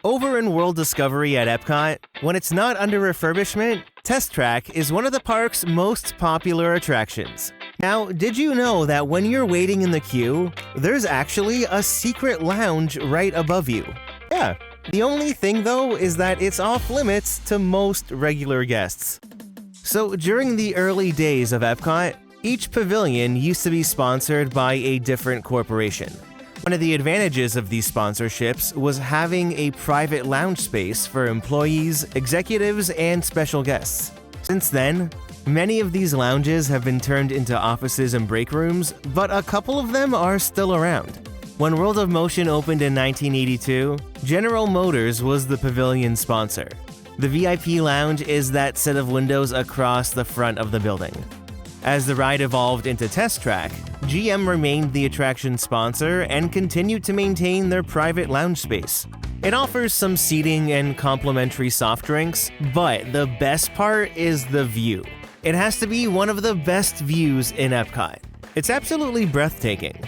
Over in World Discovery at Epcot, when it's not under refurbishment, Test Track is one of the park's most popular attractions. Now, did you know that when you're waiting in the queue, there's actually a secret lounge right above you? Yeah, the only thing though is that it's off limits to most regular guests. So during the early days of Epcot, each pavilion used to be sponsored by a different corporation. One of the advantages of these sponsorships was having a private lounge space for employees, executives, and special guests. Since then, many of these lounges have been turned into offices and break rooms, but a couple of them are still around. When World of Motion opened in 1982, General Motors was the pavilion sponsor. The VIP lounge is that set of windows across the front of the building. As the ride evolved into Test Track, GM remained the attraction sponsor and continued to maintain their private lounge space. It offers some seating and complimentary soft drinks, but the best part is the view. It has to be one of the best views in Epcot. It's absolutely breathtaking.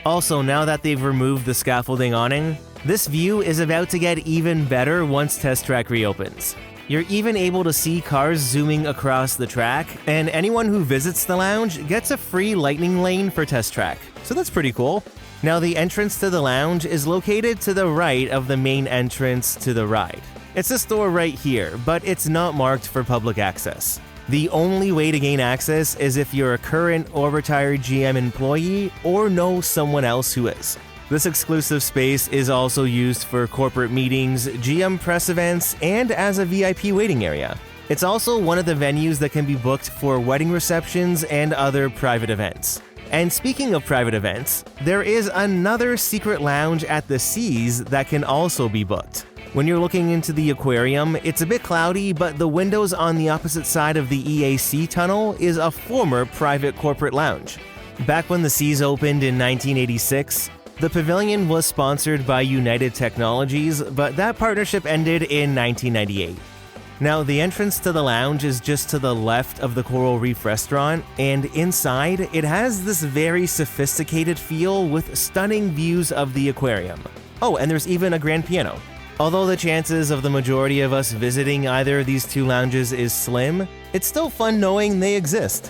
Also, now that they've removed the scaffolding awning, this view is about to get even better once Test Track reopens. You're even able to see cars zooming across the track, and anyone who visits the lounge gets a free lightning lane for Test Track, so that's pretty cool. Now, the entrance to the lounge is located to the right of the main entrance to the ride. It's a store right here, but it's not marked for public access. The only way to gain access is if you're a current or retired GM employee or know someone else who is. This exclusive space is also used for corporate meetings, GM press events, and as a VIP waiting area. It's also one of the venues that can be booked for wedding receptions and other private events. And speaking of private events, there is another secret lounge at the Seas that can also be booked. When you're looking into the aquarium, it's a bit cloudy, but the windows on the opposite side of the EAC tunnel is a former private corporate lounge. Back when the Seas opened in 1986, the pavilion was sponsored by United Technologies, but that partnership ended in 1998. Now, the entrance to the lounge is just to the left of the Coral Reef restaurant, and inside, it has this very sophisticated feel with stunning views of the aquarium. Oh, and there's even a grand piano. Although the chances of the majority of us visiting either of these two lounges is slim, it's still fun knowing they exist.